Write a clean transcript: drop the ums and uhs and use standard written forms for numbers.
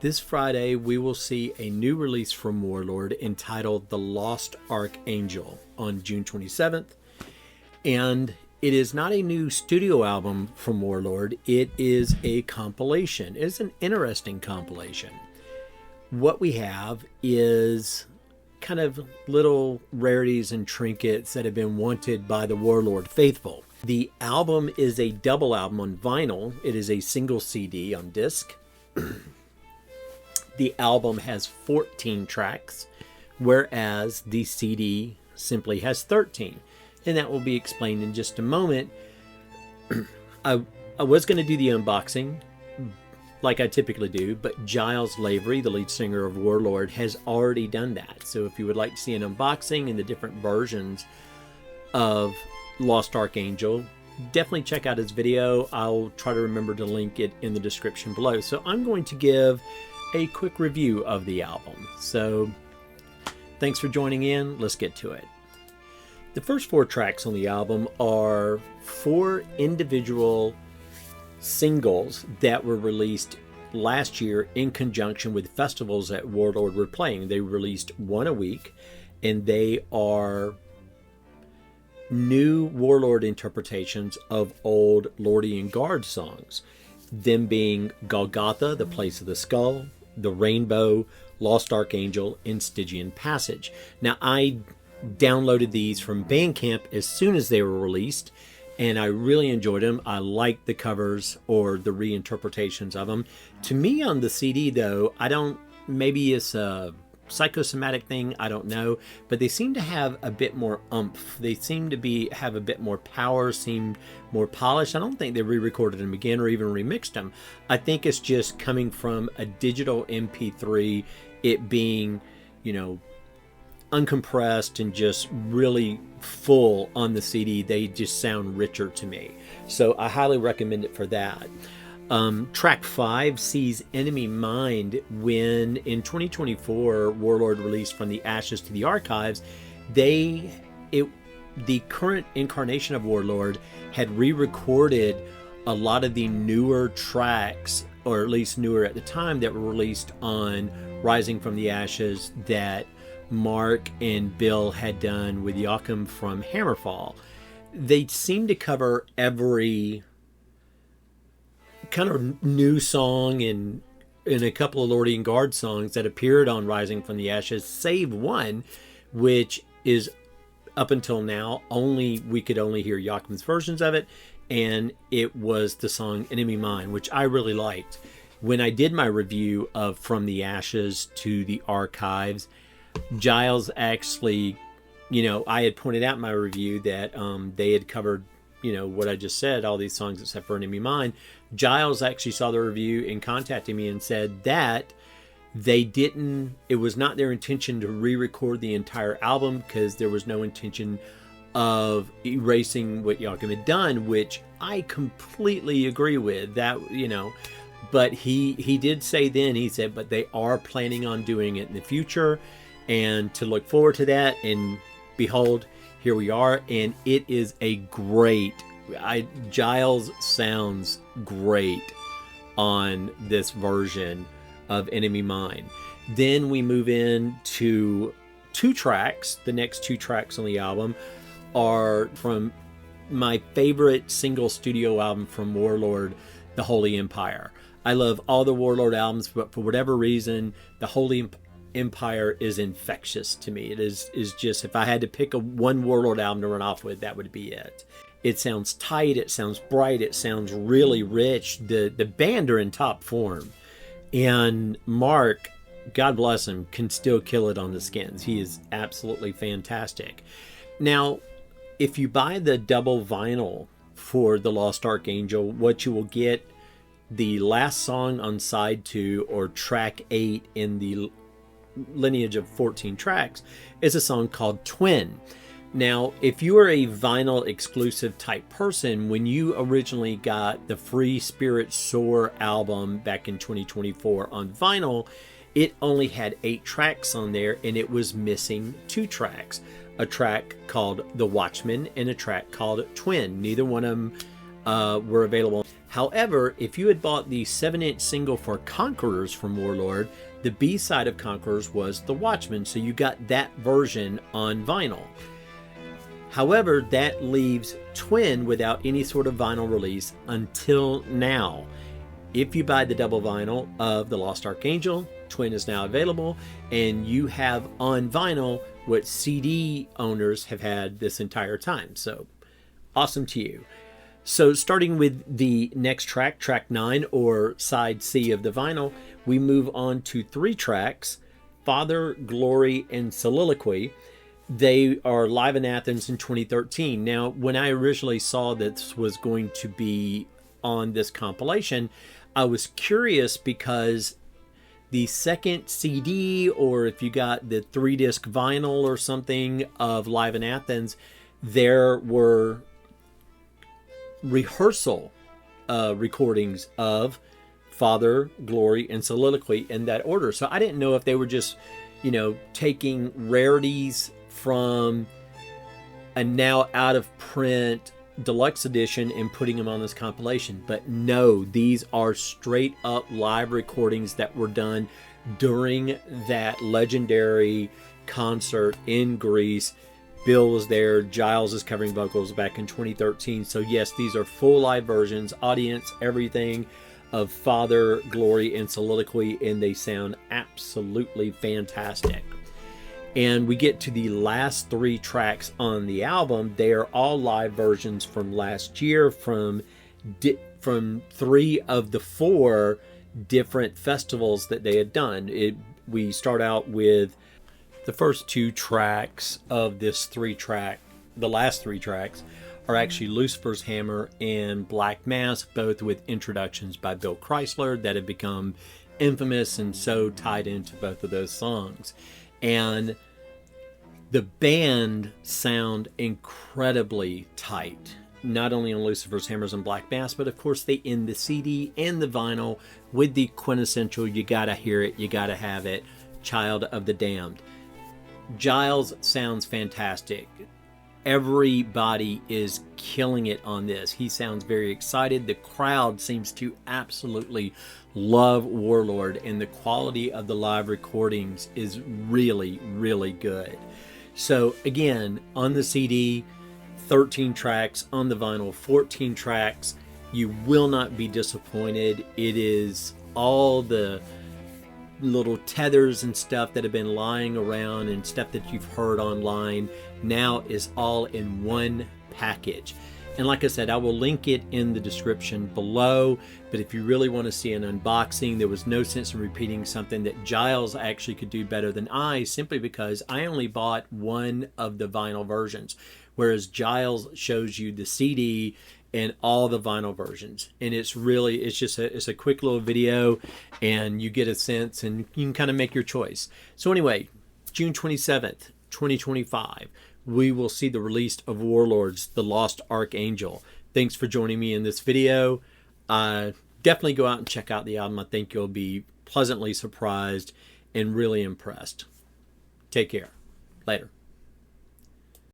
This Friday, we will see a new release from Warlord entitled The Lost Archangel on June 27th. And it is not a new studio album from Warlord. It is a compilation. It's an interesting compilation. What we have is kind of little rarities and trinkets that have been wanted by the Warlord faithful. The album is a double album on vinyl. It is a single CD on disc. The album has 14 tracks, whereas the CD simply has 13. And that will be explained in just a moment. I was going to do the unboxing, like I typically do, but Giles Lavery, the lead singer of Warlord, has already done that. So if you would like to see an unboxing and the different versions of Lost Archangel, definitely check out his video. I'll try to remember to link it in the description below. So I'm going to give a quick review of the album. So thanks for joining in. Let's get to it. The first 4 tracks on the album are 4 individual singles that were released last year in conjunction with festivals that Warlord were playing. They released 1 a week, and they are new Warlord interpretations of old Lordian Guard songs, them being Golgotha, the Place of the Skull, The Rainbow, Lost Archangel, and Stygian Passage. Now, I downloaded these from Bandcamp as soon as they were released, and I really enjoyed them. I liked the covers or the reinterpretations of them. To me, on the CD, though, maybe it's a psychosomatic thing, I don't know, but they seem to have a bit more oomph. They seem to have a bit more power, seem more polished. I don't think they re-recorded them again or even remixed them. I think it's just coming from a digital MP3, it being, uncompressed and just really full on the CD. They just sound richer to me. So I highly recommend it for that. Track 5 sees Enemy Mind when in 2024 Warlord released From the Ashes to the Archives. The current incarnation of Warlord had re-recorded a lot of the newer tracks, or at least newer at the time, that were released on Rising from the Ashes that Mark and Bill had done with Joachim from Hammerfall. They seem to cover every kind of new song and a couple of Lordian Guard songs that appeared on Rising from the Ashes, save one, which is up until now we could only hear Joachim's versions of it, and it was the song Enemy Mine, which I really liked. When I did my review of From the Ashes to the Archives, Giles actually, I had pointed out in my review that they had covered, what I just said, all these songs except for Enemy Mine. Giles actually saw the review and contacted me and said that it was not their intention to re-record the entire album because there was no intention of erasing what Joachim had done, which I completely agree with. That, but he did say then, he said, but they are planning on doing it in the future and to look forward to that. And behold, here we are, and it is a great, Giles sounds great on this version of Enemy Mine. Then we move into 2 tracks. The next 2 tracks on the album are from my favorite single studio album from Warlord, The Holy Empire. I love all the Warlord albums, but for whatever reason, The Holy Empire is infectious to me. It is just, if I had to pick one Warlord album to run off with, that would be it. It sounds tight, it sounds bright, it sounds really rich. The band are in top form, and Mark, God bless him, can still kill it on the skins. He is absolutely fantastic. Now, if you buy the double vinyl for The Lost Archangel, what you will get, the last song on side 2, or track 8 in the lineage of 14 tracks, is a song called Twin. Now, if you are a vinyl exclusive type person, when you originally got the Free Spirit Soar album back in 2024 on vinyl, it only had 8 tracks on there, and it was missing 2 tracks. A track called The Watchman and a track called Twin. Neither one of them were available. However, if you had bought the 7-inch single for Conquerors from Warlord, the B-side of Conquerors was The Watchman, so you got that version on vinyl. However, that leaves Twin without any sort of vinyl release until now. If you buy the double vinyl of The Lost Archangel, Twin is now available, and you have on vinyl what CD owners have had this entire time. So, awesome to you. So, starting with the next track, track 9, or side C of the vinyl, we move on to 3 tracks, Father, Glory, and Soliloquy. They are live in Athens in 2013. Now, when I originally saw this was going to be on this compilation, I was curious because the second CD, or if you got the 3-disc vinyl or something of Live in Athens, there were rehearsal recordings of Father, Glory, and Soliloquy in that order. So I didn't know if they were just, taking rarities from a now out of print deluxe edition and putting them on this compilation. But no, these are straight up live recordings that were done during that legendary concert in Greece. Bill was there, Giles is covering vocals back in 2013. So yes, these are full live versions, audience, everything of Father, Glory, and Soliloquy, and they sound absolutely fantastic. And we get to the last 3 tracks on the album. They are all live versions from last year from 3 of the 4 different festivals that they had done. We start out with the first 2 tracks of this 3-track. The last 3 tracks are actually Lucifer's Hammer and Black Mass, both with introductions by Bill Chrysler that have become infamous and so tied into both of those songs. And the band sound incredibly tight, not only on Lucifer's Hammers and Black Mass, but of course they end the CD and the vinyl with the quintessential, you gotta hear it, you gotta have it, Child of the Damned. Giles sounds fantastic. Everybody is killing it on this. He sounds very excited. The crowd seems to absolutely love Warlord, and the quality of the live recordings is really, really good. So again, on the CD, 13 tracks, on the vinyl, 14 tracks. You will not be disappointed. It is all the little tethers and stuff that have been lying around and stuff that you've heard online now is all in one package. And like I said, I will link it in the description below, but if you really want to see an unboxing, there was no sense in repeating something that Giles actually could do better than I, simply because I only bought one of the vinyl versions, whereas Giles shows you the CD and all the vinyl versions. And it's a quick little video, and you get a sense and you can kind of make your choice. So anyway, June 27th, 2025, we will see the release of Warlord's The Lost Archangel. Thanks for joining me in this video. Definitely go out and check out the album. I think you'll be pleasantly surprised and really impressed. Take care. Later.